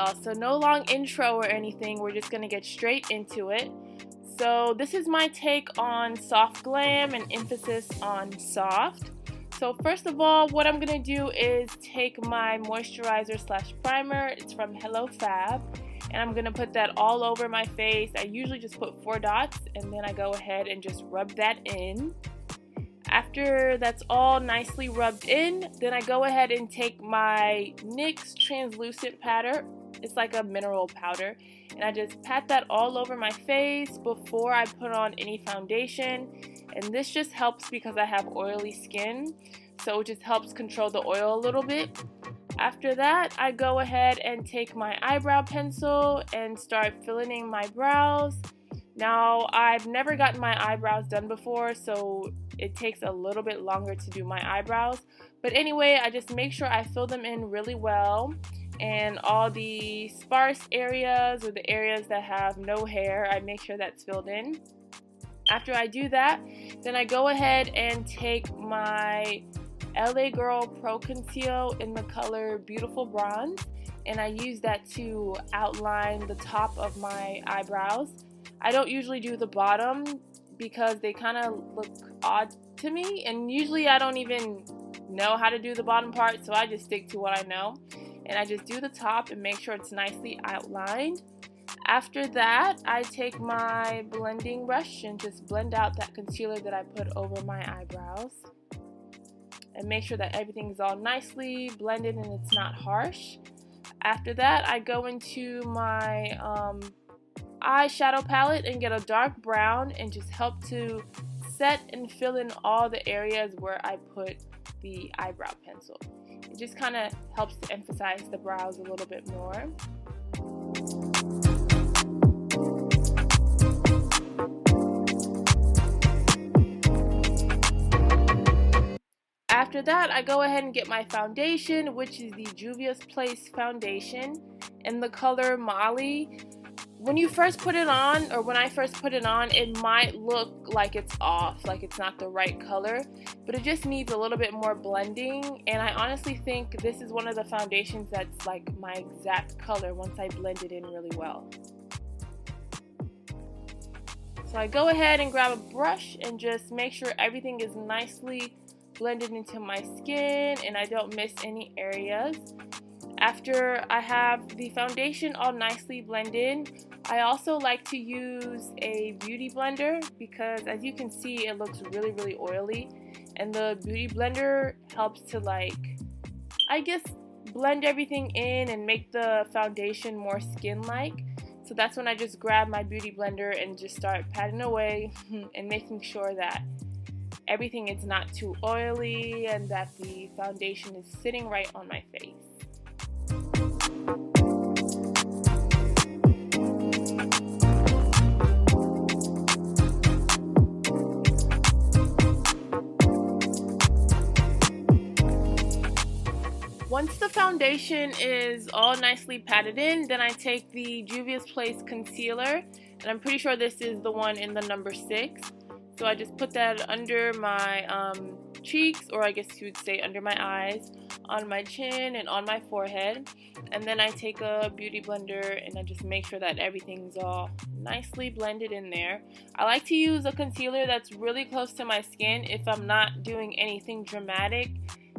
y'all. So no long intro or anything. We're just gonna get straight into it. So this is my take on soft glam and emphasis on soft. So first of all, what I'm gonna do is take my moisturizer slash primer. It's from Hello Fab, and I'm gonna put that all over my face. I usually just put 4 dots, and then I go ahead and just rub that in. After that's all nicely rubbed in, then I go ahead and take my NYX translucent powder. It's like a mineral powder, and I just pat that all over my face before I put on any foundation. And this just helps because I have oily skin, so it just helps control the oil a little bit. After that, I go ahead and take my eyebrow pencil and start filling in my brows. Now, I've never gotten my eyebrows done before, so it takes a little bit longer to do my eyebrows. But anyway, I just make sure I fill them in really well, and all the sparse areas or the areas that have no hair, I make sure that's filled in. After I do that, then I go ahead and take my LA Girl Pro Conceal in the color Beautiful Bronze, and I use that to outline the top of my eyebrows. I don't usually do the bottom because they kind of look odd to me, and usually I don't even know how to do the bottom part, so I just stick to what I know. And I just do the top and make sure it's nicely outlined. After that, I take my blending brush and just blend out that concealer that I put over my eyebrows. And make sure that everything is all nicely blended and it's not harsh. After that, I go into my eyeshadow palette and get a dark brown and just help to set and fill in all the areas where I put the eyebrow pencil. It just kind of helps to emphasize the brows a little bit more. After that, I go ahead and get my foundation, which is the Juvia's Place foundation in the color Molly. When you first put it on, or when I first put it on, it might look like it's off, like it's not the right color, but it just needs a little bit more blending. And I honestly think this is one of the foundations that's like my exact color once I blend it in really well. So I go ahead and grab a brush and just make sure everything is nicely blended into my skin and I don't miss any areas. After I have the foundation all nicely blended, I also like to use a beauty blender because as you can see, it looks really, really oily, and the beauty blender helps to, like, I guess, blend everything in and make the foundation more skin-like. So that's when I just grab my beauty blender and just start patting away and making sure that everything is not too oily and that the foundation is sitting right on my face. Once the foundation is all nicely patted in, then I take the Juvia's Place concealer, and I'm pretty sure this is the one in the number 6. So I just put that under my cheeks, or I guess you would say under my eyes, on my chin, and on my forehead. And then I take a beauty blender and I just make sure that everything's all nicely blended in there. I like to use a concealer that's really close to my skin if I'm not doing anything dramatic,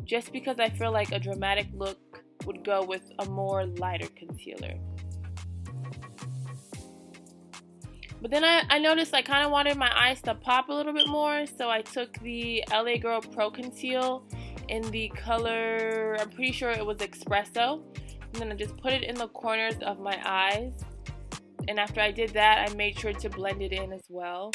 just because I feel like a dramatic look would go with a more lighter concealer. But then I noticed I kind of wanted my eyes to pop a little bit more, so I took the LA Girl Pro Conceal in the color, I'm pretty sure it was Espresso, and then I just put it in the corners of my eyes. And after I did that, I made sure to blend it in as well.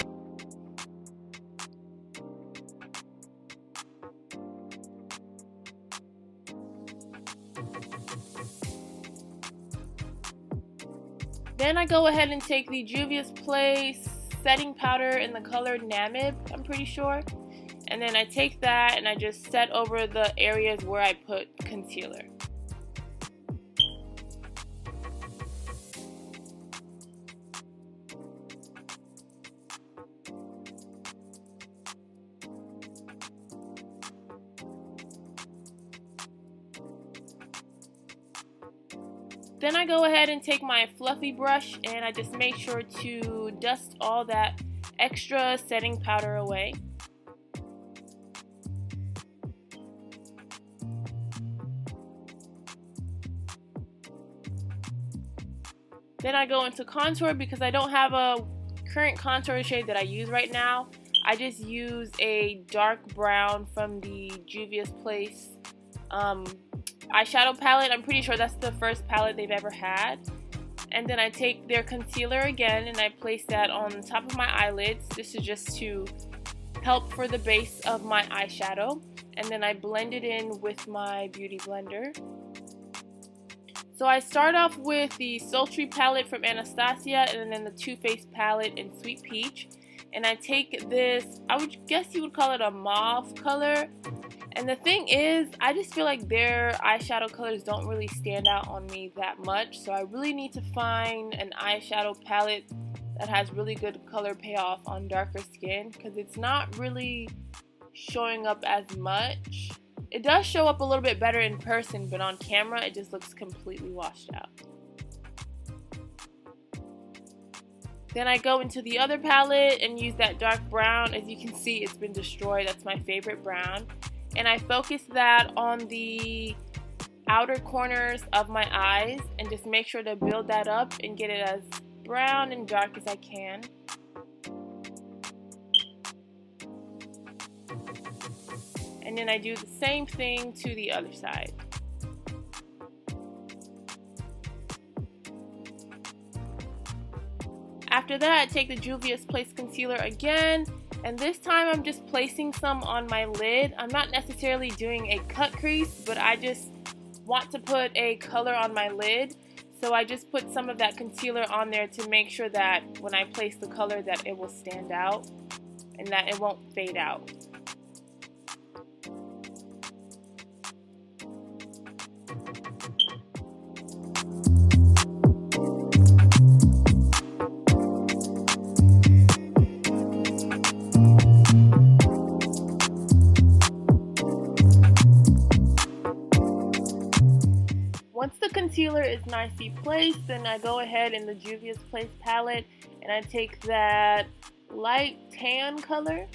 Then I go ahead and take the Juvia's Place setting powder in the color Namib, I'm pretty sure. And then I take that and I just set over the areas where I put concealer. Then I go ahead and take my fluffy brush and I just make sure to dust all that extra setting powder away. Then I go into contour because I don't have a current contour shade that I use right now. I just use a dark brown from the Juvia's Place eyeshadow palette. I'm pretty sure that's the first palette they've ever had. And then I take their concealer again and I place that on top of my eyelids. This is just to help for the base of my eyeshadow. And then I blend it in with my beauty blender. So I start off with the Sultry palette from Anastasia and then the Too Faced palette in Sweet Peach. And I take this, I would guess you would call it a mauve color. And the thing is, I just feel like their eyeshadow colors don't really stand out on me that much. So I really need to find an eyeshadow palette that has really good color payoff on darker skin, because it's not really showing up as much. It does show up a little bit better in person, but on camera it just looks completely washed out. Then I go into the other palette and use that dark brown. As you can see, it's been destroyed. That's my favorite brown. And I focus that on the outer corners of my eyes and just make sure to build that up and get it as brown and dark as I can. And then I do the same thing to the other side. After that, I take the Juvia's Place concealer again, and this time I'm just placing some on my lid. I'm not necessarily doing a cut crease, but I just want to put a color on my lid. So I just put some of that concealer on there to make sure that when I place the color that it will stand out and that it won't fade out. Once the concealer is nicely placed, then I go ahead in the Juvia's Place palette and I take that light tan color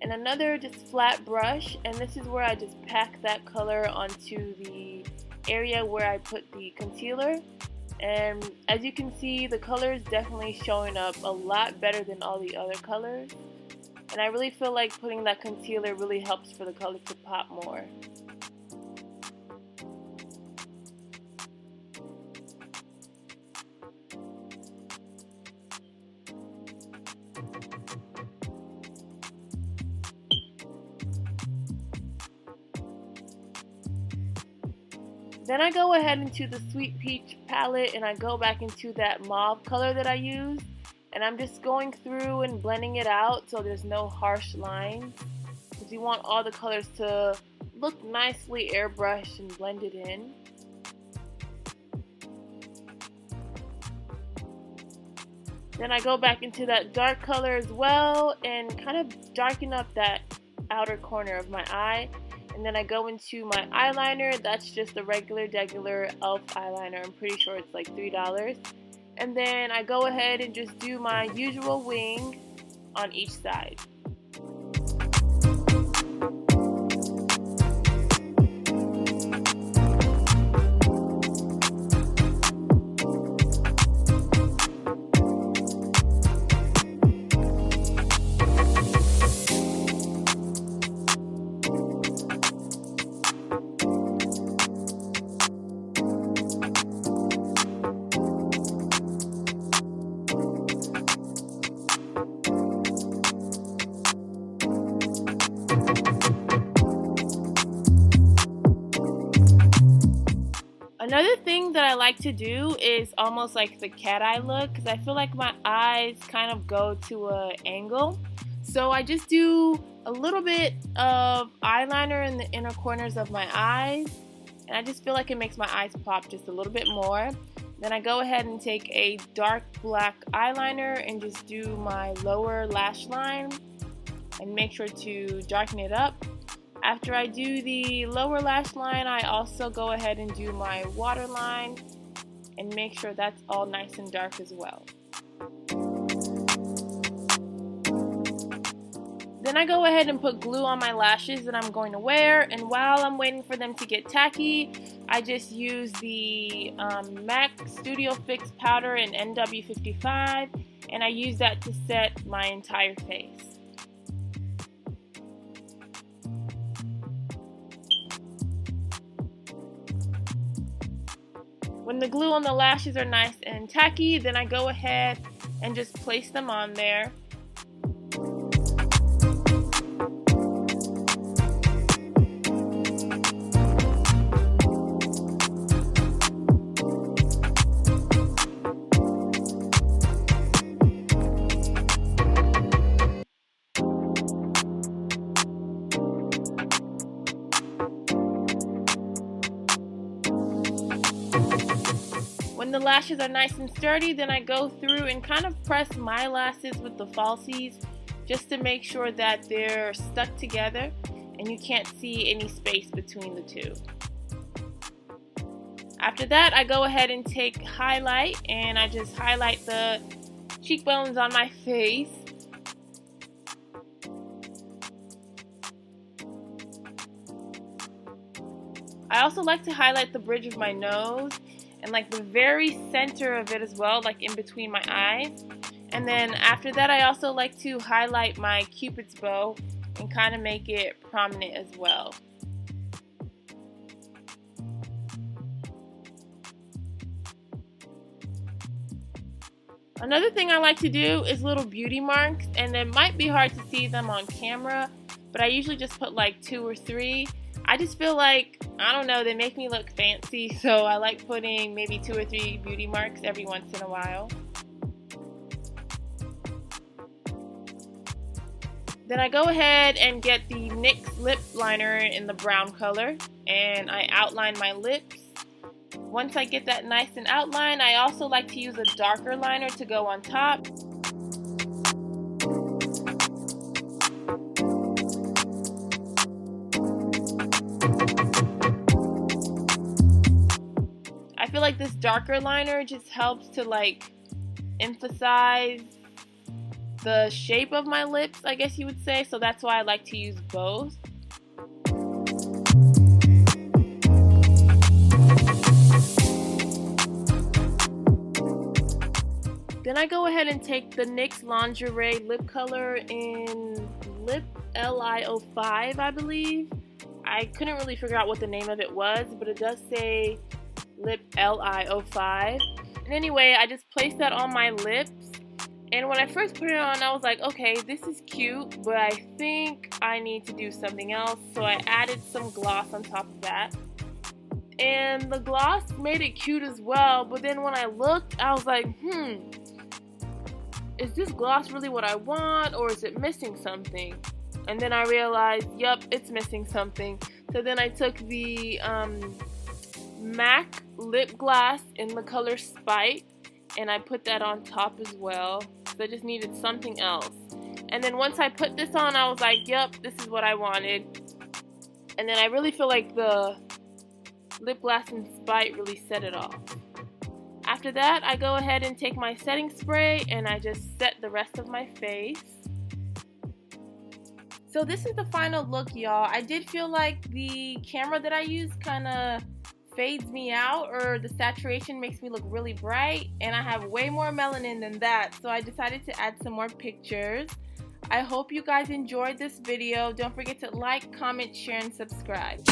and another just flat brush, and this is where I just pack that color onto the area where I put the concealer. And as you can see, the color is definitely showing up a lot better than all the other colors, and I really feel like putting that concealer really helps for the color to pop more. Then I go ahead into the Sweet Peach palette and I go back into that mauve color that I used, and I'm just going through and blending it out so there's no harsh lines, because you want all the colors to look nicely airbrushed and blended in. Then I go back into that dark color as well and kind of darken up that outer corner of my eye. And then I go into my eyeliner. That's just a regular e.l.f. eyeliner. I'm pretty sure it's like $3. And then I go ahead and just do my usual wing on each side. Another thing that I like to do is almost like the cat eye look, because I feel like my eyes kind of go to an angle. So I just do a little bit of eyeliner in the inner corners of my eyes, and I just feel like it makes my eyes pop just a little bit more. Then I go ahead and take a dark black eyeliner and just do my lower lash line and make sure to darken it up. After I do the lower lash line, I also go ahead and do my waterline, and make sure that's all nice and dark as well. Then I go ahead and put glue on my lashes that I'm going to wear, and while I'm waiting for them to get tacky, I just use the MAC Studio Fix powder in NW55, and I use that to set my entire face. When the glue on the lashes are nice and tacky, then I go ahead and just place them on there. When the lashes are nice and sturdy, then I go through and kind of press my lashes with the falsies just to make sure that they're stuck together and you can't see any space between the two. After that, I go ahead and take highlight and I just highlight the cheekbones on my face. I also like to highlight the bridge of my nose and like the very center of it as well, like in between my eyes. And then after that, I also like to highlight my Cupid's bow and kind of make it prominent as well. Another thing I like to do is little beauty marks, and it might be hard to see them on camera, but I usually just put like 2 or 3. I just feel like, I don't know, they make me look fancy, so I like putting maybe 2 or 3 beauty marks every once in a while. Then I go ahead and get the NYX lip liner in the brown color, and I outline my lips. Once I get that nice and outlined, I also like to use a darker liner to go on top. I feel like this darker liner just helps to like emphasize the shape of my lips, I guess you would say, so that's why I like to use both. Then I go ahead and take the NYX Lingerie lip color in Lip Li05, I believe. I couldn't really figure out what the name of it was, but it does say Lip Li05. And anyway, I just placed that on my lips. And when I first put it on, I was like, okay, this is cute, but I think I need to do something else. So I added some gloss on top of that. And the gloss made it cute as well, but then when I looked, I was like, is this gloss really what I want, or is it missing something? And then I realized, yep, it's missing something. So then I took the MAC lip gloss in the color Spite, and I put that on top as well. So I just needed something else. And then once I put this on, I was like, yep, this is what I wanted. And then I really feel like the lip gloss in Spite really set it off. After that, I go ahead and take my setting spray and I just set the rest of my face. So this is the final look, y'all. I did feel like the camera that I used kind of fades me out, or the saturation makes me look really bright, and I have way more melanin than that, so I decided to add some more pictures. I hope you guys enjoyed this video. Don't forget to like, comment, share, and subscribe.